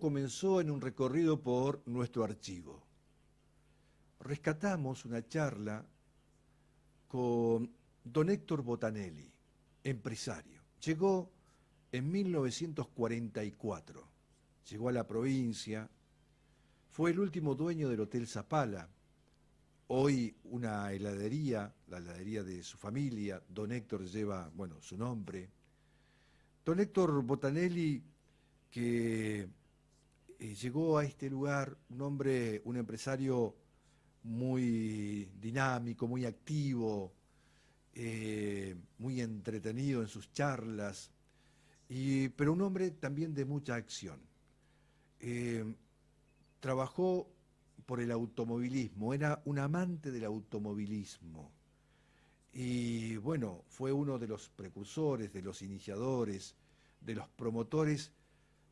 comenzó en un recorrido por nuestro archivo. Rescatamos una charla con don Héctor Botanelli, empresario. Llegó en 1944, llegó a la provincia, fue el último dueño del Hotel Zapala, hoy una heladería, la heladería de su familia. Don Héctor lleva, bueno, su nombre. Don Héctor Botanelli, que llegó a este lugar, un hombre, un empresario muy dinámico, muy activo, muy entretenido en sus charlas, pero un hombre también de mucha acción. Eh, Trabajó por el automovilismo, era un amante del automovilismo. Y bueno, fue uno de los precursores, de los iniciadores, de los promotores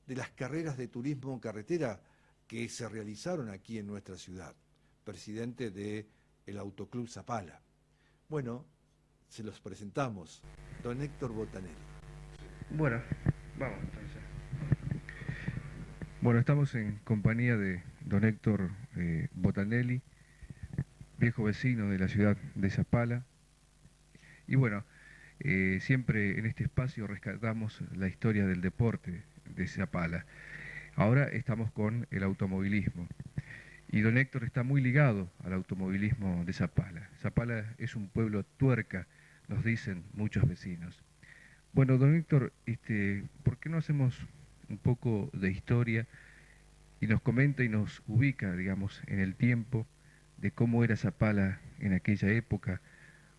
de las carreras de turismo en carretera que se realizaron aquí en nuestra ciudad, presidente del Autoclub Zapala. Bueno, se los presentamos, don Héctor Botanelli. Bueno, vamos entonces. Bueno, estamos en compañía de don Héctor Botanelli, viejo vecino de la ciudad de Zapala. Y bueno, siempre en este espacio rescatamos la historia del deporte de Zapala. Ahora estamos con el automovilismo. Y don Héctor está muy ligado al automovilismo de Zapala. Zapala es un pueblo tuerca, nos dicen muchos vecinos. Bueno, don Héctor, ¿por qué no hacemos un poco de historia y nos comenta y nos ubica, digamos, en el tiempo de cómo era Zapala en aquella época,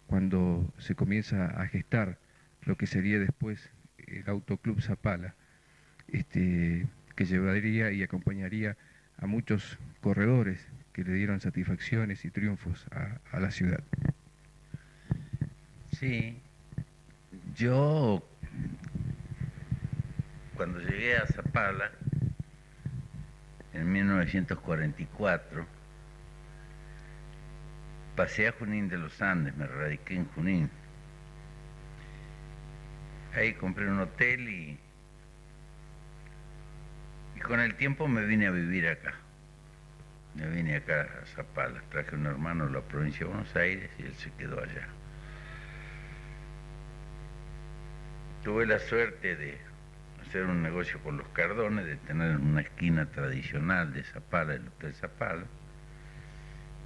cuando se comienza a gestar lo que sería después el Autoclub Zapala, que llevaría y acompañaría a muchos corredores que le dieron satisfacciones y triunfos a la ciudad? Sí, yo cuando llegué a Zapala en 1944, pasé a Junín de los Andes, me radiqué en Junín. Ahí compré un hotel y con el tiempo me vine a vivir acá. Me vine acá a Zapala, traje un hermano de la provincia de Buenos Aires y él se quedó allá. Tuve la suerte de hacer un negocio con los Cardones, de tener una esquina tradicional de Zapala, el Hotel Zapala,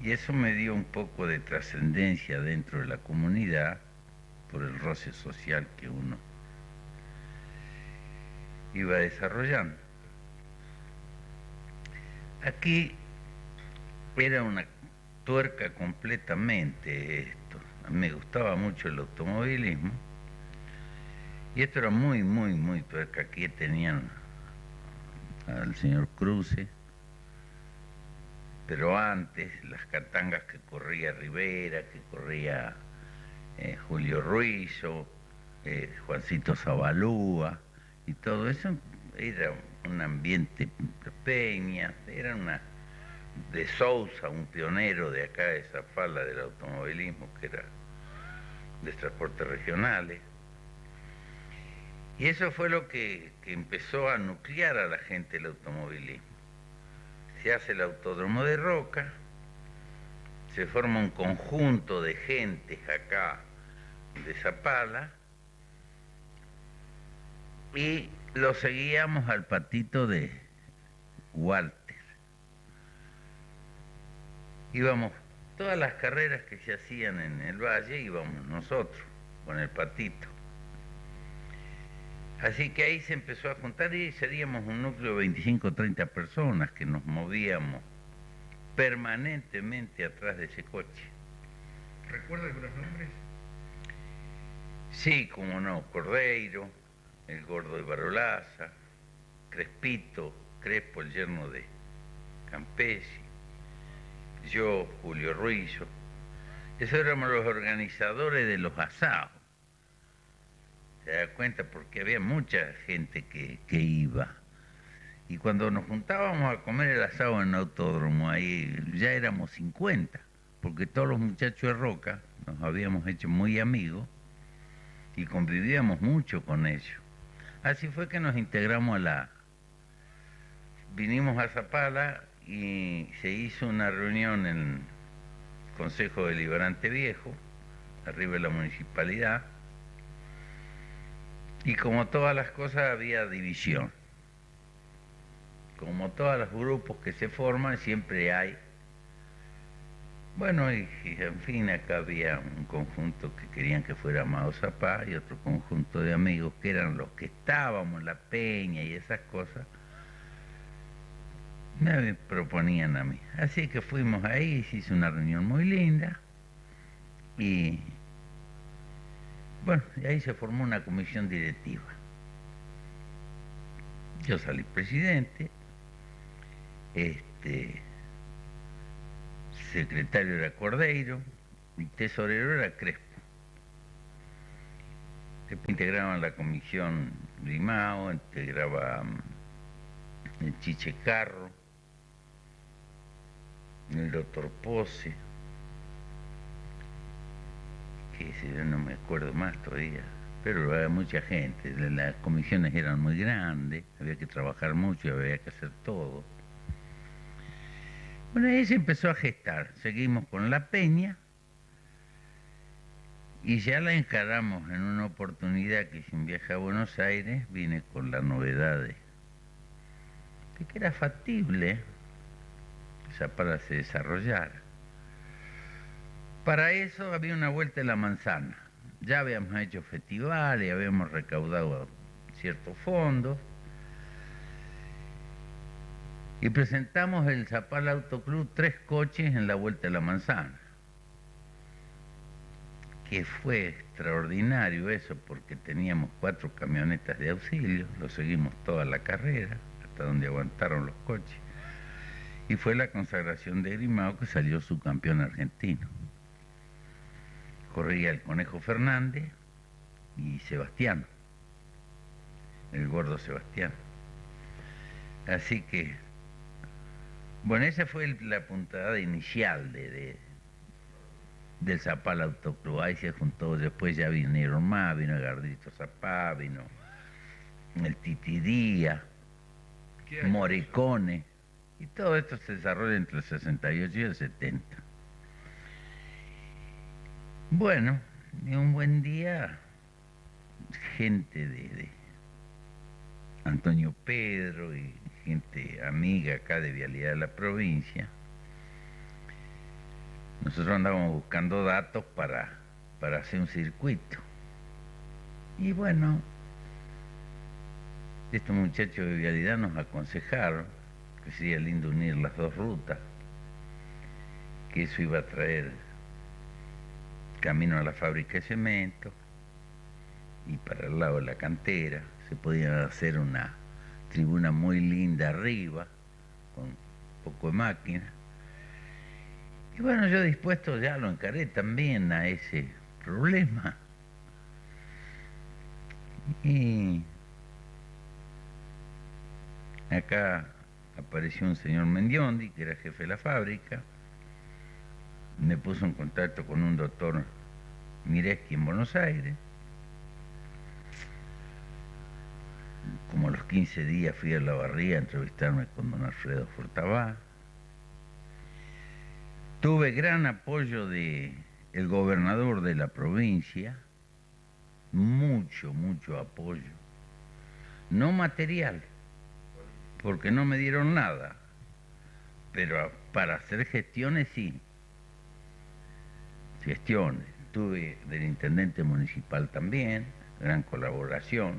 y eso me dio un poco de trascendencia dentro de la comunidad por el roce social que uno iba desarrollando. Aquí era una tuerca completamente esto. A mí me gustaba mucho el automovilismo y esto era muy, muy, muy tuerca. Aquí tenían al señor Cruce, pero antes las catangas que corría Rivera, que corría Julio Ruizo, Juancito Zabalúa, y todo eso era un ambiente de peña, era una de Sousa, un pionero de acá de Zapala del automovilismo, que era de transportes regionales. Y eso fue lo que empezó a nuclear a la gente el automovilismo. Se hace el autódromo de Roca, se forma un conjunto de gentes acá de Zapala y lo seguíamos al patito de Walter. Íbamos, todas las carreras que se hacían en el valle íbamos nosotros con el patito. Así que ahí se empezó a juntar y seríamos un núcleo de 25 o 30 personas que nos movíamos permanentemente atrás de ese coche. ¿Recuerda algunos nombres? Sí, como no, Cordeiro, el gordo de Barolaza, Crespito, Crespo, el yerno de Campesi, yo, Julio Ruizo. Esos éramos los organizadores de los asados. Se da cuenta porque había mucha gente que iba. Y cuando nos juntábamos a comer el asado en el autódromo, ahí ya éramos 50, porque todos los muchachos de Roca nos habíamos hecho muy amigos y convivíamos mucho con ellos. Así fue que nos integramos a la vinimos a Zapala y se hizo una reunión en el Consejo Deliberante Viejo, arriba de la municipalidad, y como todas las cosas había división. Como todos los grupos que se forman, siempre hay. Bueno, y en fin, acá había un conjunto que querían que fuera Amado Zapá y otro conjunto de amigos que eran los que estábamos en la peña y esas cosas, me proponían a mí. Así que fuimos ahí, se hizo una reunión muy linda y bueno, y ahí se formó una comisión directiva. Yo salí presidente, secretario era Cordeiro y tesorero era Crespo. Después integraban la comisión Grimao, integraba el Chiche Carro, el doctor Pose, que yo no me acuerdo más todavía, pero había mucha gente, las comisiones eran muy grandes, había que trabajar mucho y había que hacer todo. Bueno, ahí se empezó a gestar, seguimos con la peña y ya la encaramos en una oportunidad que sin viaje a Buenos Aires vine con la novedad de que era factible para se desarrollara. Para eso había una vuelta de la manzana. Ya habíamos hecho festivales, habíamos recaudado ciertos fondos y presentamos el Zapala Auto Club 3 coches en la vuelta de la manzana. Que fue extraordinario eso porque teníamos 4 camionetas de auxilio, lo seguimos toda la carrera, hasta donde aguantaron los coches. Y fue la consagración de Grimao que salió subcampeón argentino. Corría el Conejo Fernández y Sebastián, el gordo Sebastián. Así que, bueno, esa fue la puntada inicial del Zapala Autoclub. Ahí se juntó, después ya vinieron más, vino Gardito Zapá, vino el Titi Díaz, Morricone, y todo esto se desarrolla entre el 68 y el 70. Bueno, y un buen día, gente de Antonio Pedro y gente amiga acá de Vialidad de la provincia, nosotros andábamos buscando datos para hacer un circuito. Y bueno, estos muchachos de Vialidad nos aconsejaron que sería lindo unir las dos rutas, que eso iba a traer camino a la fábrica de cemento y para el lado de la cantera se podía hacer una tribuna muy linda arriba con un poco de máquina. Y bueno, yo dispuesto ya lo encaré también a ese problema. Y acá apareció un señor Mendiondi, que era jefe de la fábrica, me puso en contacto con un doctor Mireski en Buenos Aires. Como a los 15 días fui a La Barría a entrevistarme con don Alfredo Fortabá. Tuve gran apoyo del gobernador de la provincia, mucho apoyo. No material, porque no me dieron nada, pero para hacer gestiones sí. Gestiones. Tuve del intendente municipal también, gran colaboración.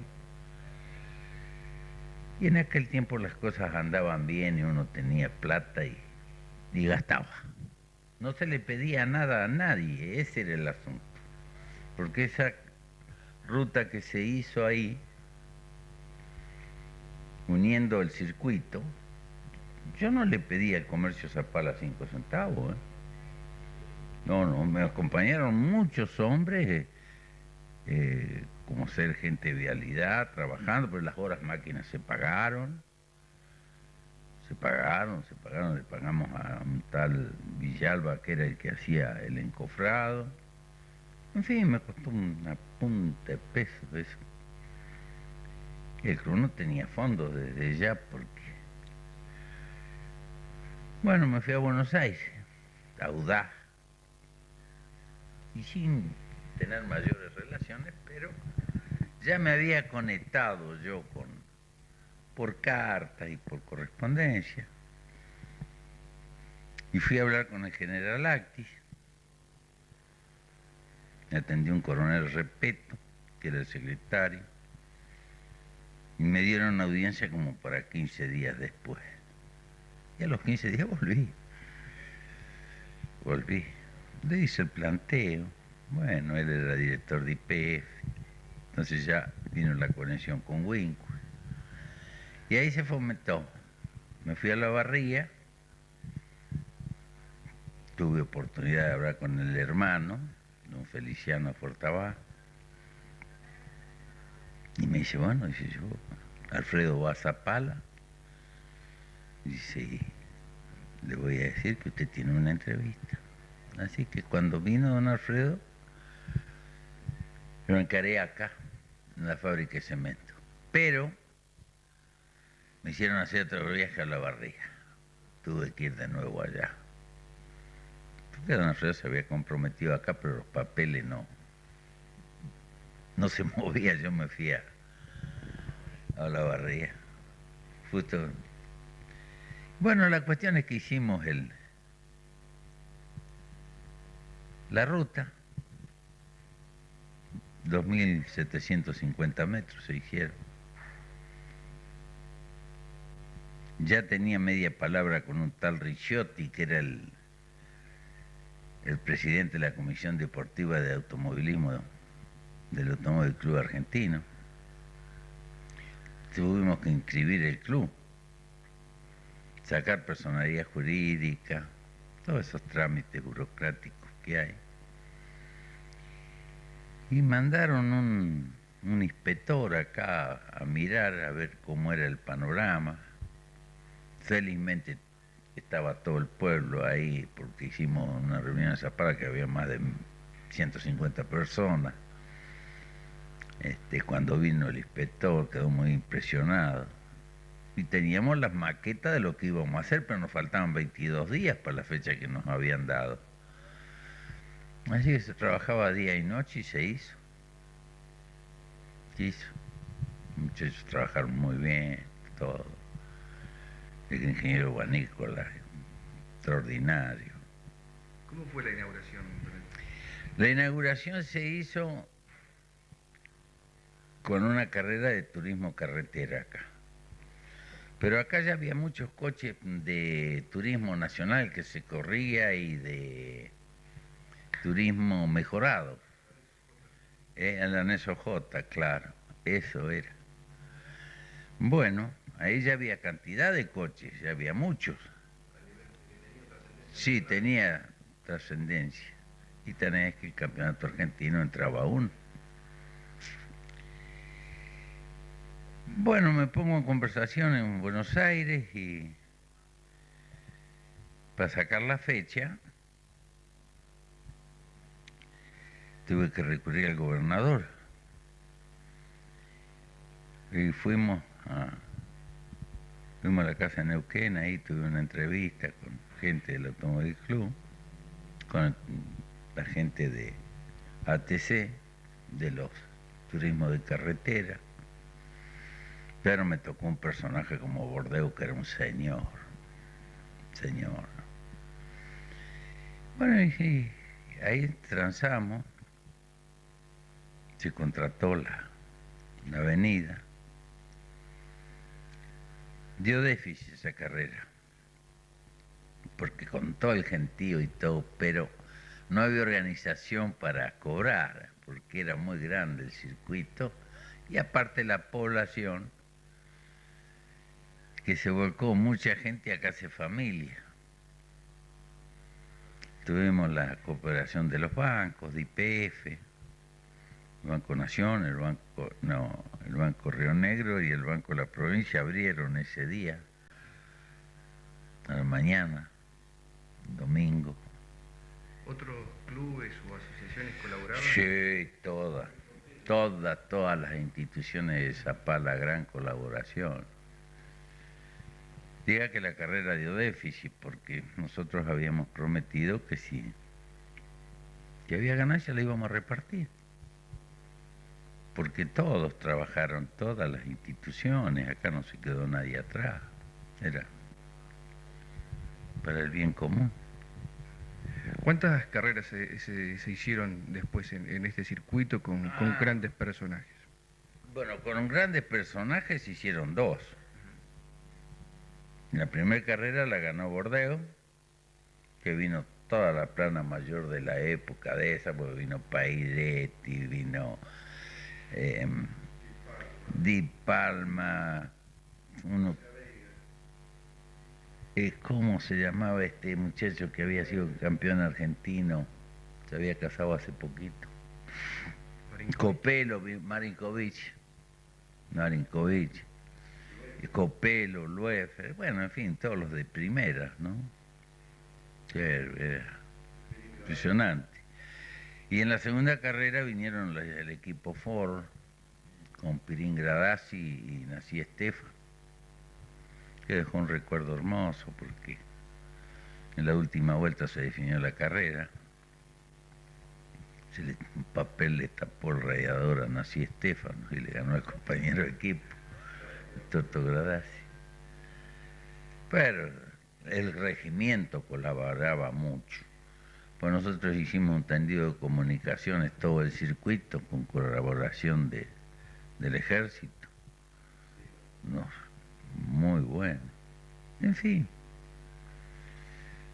Y en aquel tiempo las cosas andaban bien y uno tenía plata y gastaba. No se le pedía nada a nadie, ese era el asunto. Porque esa ruta que se hizo ahí, uniendo el circuito, yo no le pedí al comercio Zapala 5 centavos. No, me acompañaron muchos hombres, como ser gente de vialidad, trabajando, pero las horas máquinas se pagaron, le pagamos a un tal Villalba, que era el que hacía el encofrado. En fin, me costó una punta de peso eso. El club no tenía fondos desde ya porque Bueno, me fui a Buenos Aires, audaz, y sin tener mayores relaciones, pero ya me había conectado yo por cartas y por correspondencia. Y fui a hablar con el general Actis. Me atendió un coronel Repeto, que era el secretario, y me dieron una audiencia como para 15 días después. Y a los 15 días volví. Le hice el planteo. Bueno, él era director de IPF, entonces ya vino la conexión con Winco. Y ahí se fomentó. Me fui a la barría, tuve oportunidad de hablar con el hermano, don Feliciano Fortabá, y me dice, bueno, dice yo, Alfredo va a Zapala, dice, y le voy a decir que usted tiene una entrevista. Así que cuando vino don Alfredo, lo encaré acá, en la fábrica de cemento. Pero me hicieron hacer otro viaje a la barriga. Tuve que ir de nuevo allá. Porque don Alfredo se había comprometido acá, pero los papeles no se movían. Yo me fui a la barriga. Justo. Bueno, la cuestión es que hicimos la ruta. 2.750 metros se hicieron. Ya tenía media palabra con un tal Ricciotti, que era el presidente de la Comisión Deportiva de Automovilismo del Automóvil Club Argentino. Tuvimos que inscribir el club, sacar personalidad jurídica, todos esos trámites burocráticos que hay. Y mandaron un inspector acá a mirar, a ver cómo era el panorama. Felizmente estaba todo el pueblo ahí, porque hicimos una reunión en Zapala que había más de 150 personas. Cuando vino el inspector quedó muy impresionado. Y teníamos las maquetas de lo que íbamos a hacer, pero nos faltaban 22 días para la fecha que nos habían dado. Así que se trabajaba día y noche y se hizo. Se hizo. Los muchachos trabajaron muy bien, todo. El ingeniero Guanícola, extraordinario. ¿Cómo fue la inauguración? La inauguración se hizo con una carrera de turismo carretera acá. Pero acá ya había muchos coches de turismo nacional que se corría y de turismo mejorado. El anexo J, claro, eso era. Bueno, ahí ya había cantidad de coches, ya había muchos. Sí, tenía trascendencia. Y tenés que el campeonato argentino entraba uno. Bueno, me pongo en conversación en Buenos Aires y para sacar la fecha tuve que recurrir al gobernador. Y fuimos a la casa de Neuquén, ahí tuve una entrevista con gente del Automóvil Club, con la gente de ATC, de los turismos de carretera. Pero me tocó un personaje como Bordeu, que era un señor. Bueno, y ahí transamos, se contrató la avenida. Dio déficit esa carrera, porque con todo el gentío y todo, pero no había organización para cobrar, porque era muy grande el circuito, y aparte la población, que se volcó mucha gente a casa de familia. Tuvimos la cooperación de los bancos, de YPF, el Banco Nación, el Banco Río Negro y el Banco de la Provincia abrieron ese día, a la mañana, domingo. ¿Otros clubes o asociaciones colaboraban? Sí, todas las instituciones de Zapala, gran colaboración. Diga que la carrera dio déficit, porque nosotros habíamos prometido que si que había ganancia la íbamos a repartir. Porque todos trabajaron, todas las instituciones, acá no se quedó nadie atrás. Era para el bien común. ¿Cuántas carreras se hicieron después en este circuito con grandes personajes? Bueno, con grandes personajes se hicieron dos. La primera carrera la ganó Bordeo, que vino toda la plana mayor de la época de esa, porque vino Pairetti, vino Di Palma, uno, ¿cómo se llamaba este muchacho que había sido campeón argentino? Se había casado hace poquito. Copelo, Marinkovic, Copelo, Luefer, bueno, en fin, todos los de primera, ¿no? Era impresionante. Y en la segunda carrera vinieron el equipo Ford con Pirín Gradassi y Nací Estefan, que dejó un recuerdo hermoso porque en la última vuelta se definió la carrera. Un papel le tapó el radiador a Nací Estefan y le ganó al compañero de equipo, Toto Gradassi. Pero el regimiento colaboraba mucho. Pues nosotros hicimos un tendido de comunicaciones, todo el circuito, con colaboración del ejército. No, muy bueno. En fin.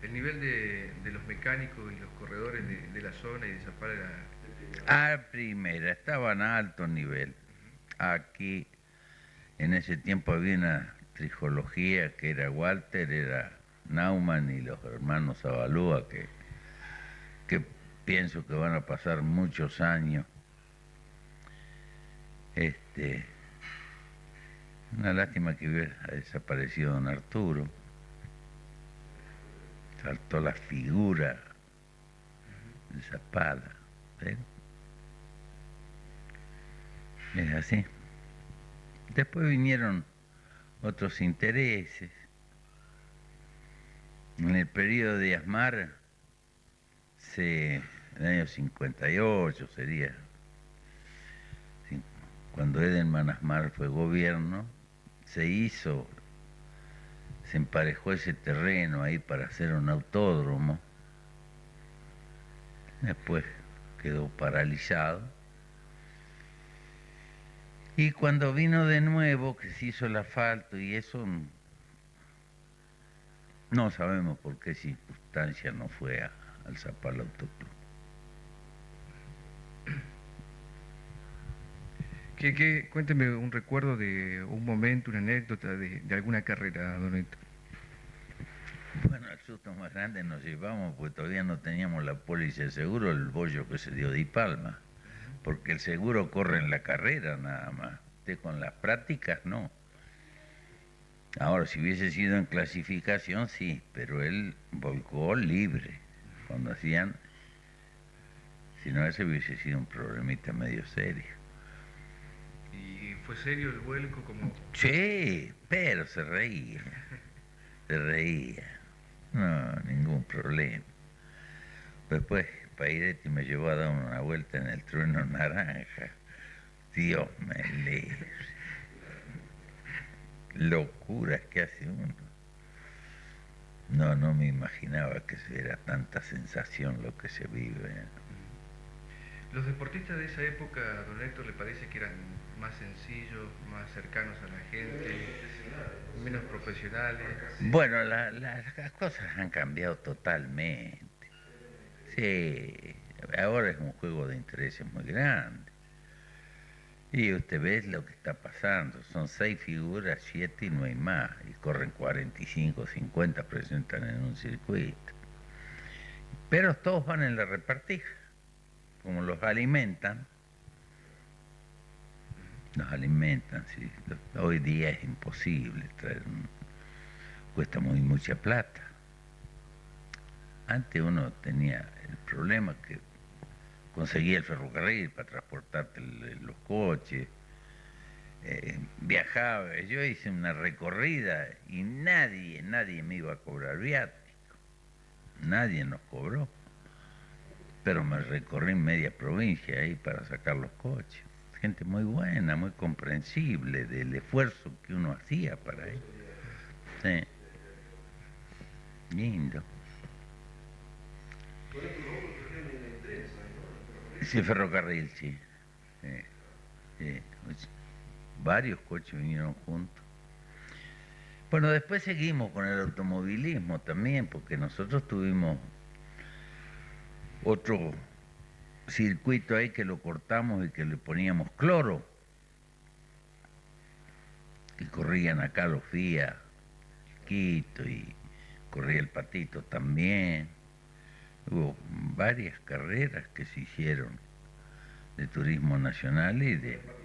El nivel de los mecánicos y los corredores de la zona y de Zapala era... A primera, estaban a alto nivel. Aquí, en ese tiempo había una trijología que era Walter, era Naumann y los hermanos Avalúa, que pienso que van a pasar muchos años. Una lástima que hubiera desaparecido don Arturo. Faltó la figura de Zapala, pero es así. Después vinieron otros intereses. En el periodo de Asmar, en el año 58 sería, cuando Edelman Asmar fue gobierno, se emparejó ese terreno ahí para hacer un autódromo. Después quedó paralizado. Y cuando vino de nuevo, que se hizo el asfalto y eso, no sabemos por qué circunstancia no fue al Zapala Autoclub. Cuénteme un recuerdo de un momento, una anécdota de alguna carrera, don Héctor. Bueno, el susto más grande nos llevamos porque todavía no teníamos la póliza de seguro, el bollo que se dio Di Palma, porque el seguro corre en la carrera nada más, usted con las prácticas no. Ahora, si hubiese sido en clasificación, sí, pero él volcó libre cuando hacían, si no ese hubiese sido un problemita medio serio. ¿Y fue serio el vuelco como...? Sí, pero se reía. No, ningún problema. Después Pairetti me llevó a dar una vuelta en el trueno naranja. Dios me libre. Locuras que hace uno. No me imaginaba que era tanta sensación lo que se vive. ¿Los deportistas de esa época, don Héctor, le parece que eran más sencillos, más cercanos a la gente, menos profesionales? Bueno, las cosas han cambiado totalmente. Sí, ahora es un juego de intereses muy grande. Y usted ve lo que está pasando. Son 6 figuras, 7 y no hay más. Y corren 45, 50, presentan en un circuito. Pero todos van en la repartija. Como los alimentan, sí. Hoy día es imposible traer cuesta mucha plata. Antes uno tenía el problema que conseguía el ferrocarril para transportarte los coches, viajaba, yo hice una recorrida y nadie me iba a cobrar viático, nadie nos cobró, pero me recorrí media provincia ahí para sacar los coches. Gente muy buena, muy comprensible del esfuerzo que uno hacía para ir. Sí. Lindo. Sí, ferrocarril, sí. Sí, sí. Varios coches vinieron juntos. Bueno, después seguimos con el automovilismo también, porque nosotros tuvimos otro circuito ahí que lo cortamos y que le poníamos cloro. Y corrían acá los FIA, Quito, y corría el Patito también. Hubo varias carreras que se hicieron de turismo nacional y de...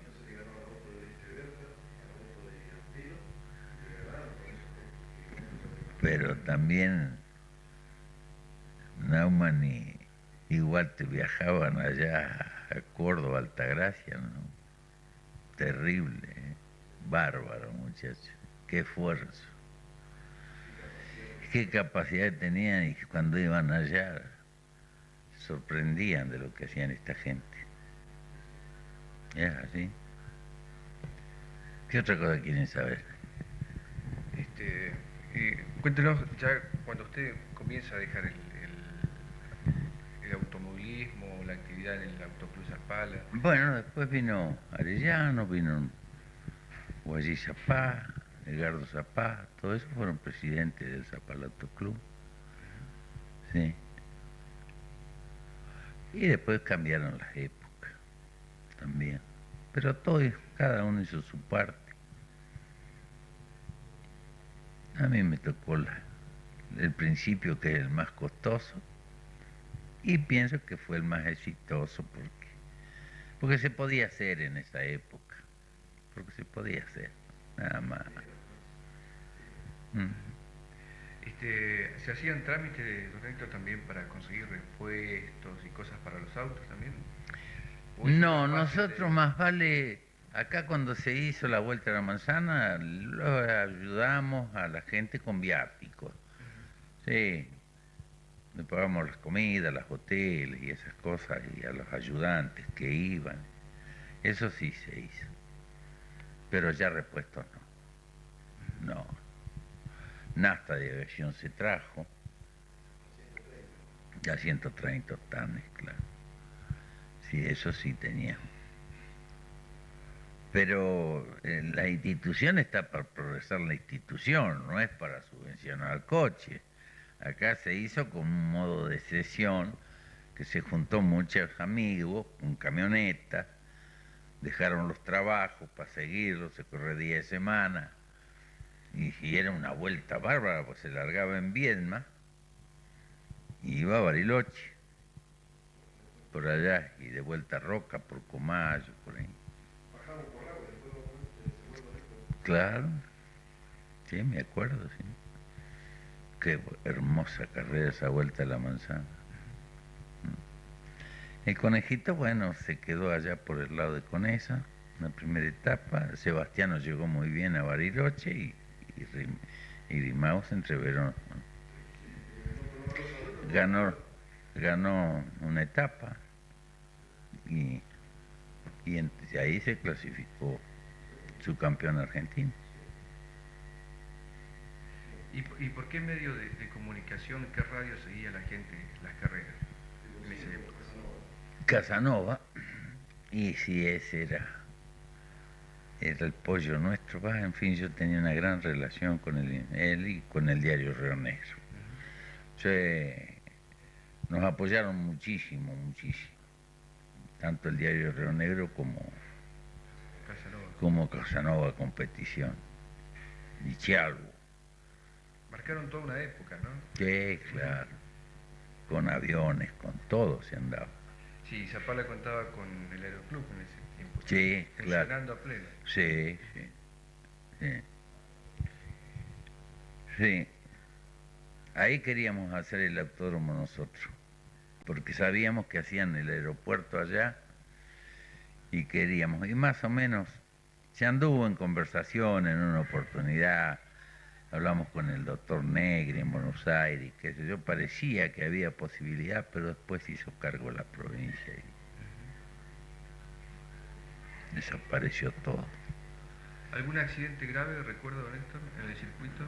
Pero también Naumann y Guate viajaban allá a Córdoba, Altagracia, ¿no? Terrible, ¿eh? Bárbaro, muchachos. Qué esfuerzo. Qué capacidad tenían y cuando iban allá sorprendían de lo que hacían esta gente. Es así. ¿Qué otra cosa quieren saber? Cuéntenos, ya cuando usted comienza a dejar el automovilismo, la actividad en el Autoclub Zapala. Bueno, después vino Arellano, vino Guallí Zapá, Edgardo Zapá, todos esos fueron presidentes del Zapala Autoclub. Sí. Y después cambiaron las épocas también. Pero todos, cada uno hizo su parte. A mí me tocó el principio, que es el más costoso, y pienso que fue el más exitoso porque se podía hacer en esa época, porque se podía hacer, nada más. ¿Se hacían trámites, don Héctor, también para conseguir repuestos y cosas para los autos también? No, nosotros más vale, acá cuando se hizo la Vuelta a la Manzana, lo ayudamos a la gente con viáticos. Sí, le pagamos las comidas, los hoteles y esas cosas, y a los ayudantes que iban. Eso sí se hizo. Pero ya repuestos no. No. Nafta de aviación se trajo. Ya 130 octanes, claro. Sí, eso sí tenía. Pero la institución está para progresar la institución, no es para subvencionar al coche. Acá se hizo con un modo de sesión que se juntó muchos amigos con camionetas, dejaron los trabajos para seguirlo, se corre día de semana, y era una vuelta bárbara, pues se largaba en Viedma y iba a Bariloche, por allá, y de vuelta a Roca, por Comayo, por ahí. Claro, sí, me acuerdo, sí. Qué hermosa carrera esa Vuelta a la Manzana. El Conejito, bueno, se quedó allá por el lado de Conesa, en la primera etapa. Sebastiano llegó muy bien a Bariloche y Rimaus entreveró. Ganó una etapa y ahí se clasificó su campeón argentino. ¿Y por qué medio de comunicación, qué radio seguía la gente las carreras en esa época? Casanova, y si ese era el pollo nuestro, en fin, yo tenía una gran relación con él y con el diario Río Negro. Nos apoyaron muchísimo, tanto el diario Río Negro como Casanova Competición y Chialvo. Marcaron toda una época, ¿no? Sí, claro, con aviones, con todo se andaba. Sí, Zapala contaba con el Aeroclub en ese tiempo. Sí, claro. Funcionando a pleno. Sí. Sí. Ahí queríamos hacer el autódromo nosotros, porque sabíamos que hacían el aeropuerto allá y queríamos, y más o menos Se anduvo en conversación en una oportunidad, hablamos con el doctor Negri en Buenos Aires, qué sé yo, parecía que había posibilidad, pero después se hizo cargo la provincia y desapareció todo. ¿Algún accidente grave, recuerdo, don Héctor, en el circuito?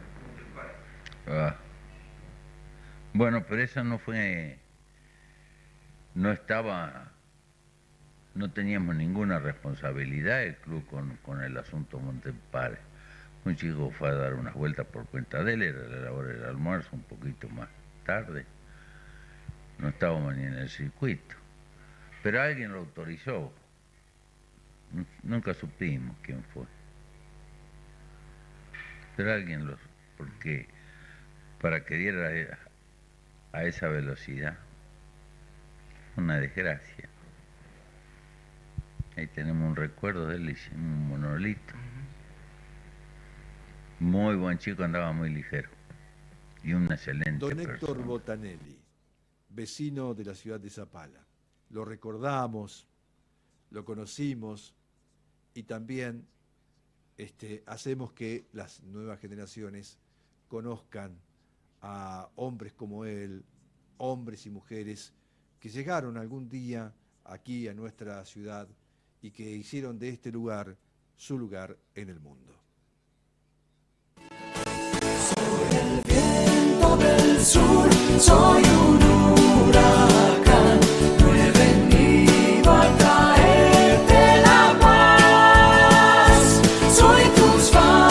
Ah. Bueno, pero eso no fue, no estaba, no teníamos ninguna responsabilidad el club con el asunto Montempare. Un chico fue a dar unas vueltas por cuenta de él, era la hora del almuerzo, un poquito más tarde. No estábamos ni en el circuito. Pero alguien lo autorizó. Nunca supimos quién fue. Pero alguien lo... porque para que diera a esa velocidad, una desgracia. Ahí tenemos un recuerdo de él, un monolito. Muy buen chico, andaba muy ligero. Y un excelente Don Héctor persona. Botanelli, vecino de la ciudad de Zapala. Lo recordamos, lo conocimos y también hacemos que las nuevas generaciones conozcan a hombres como él, hombres y mujeres que llegaron algún día aquí a nuestra ciudad y que hicieron de este lugar su lugar en el mundo. Soy el viento del sur, soy un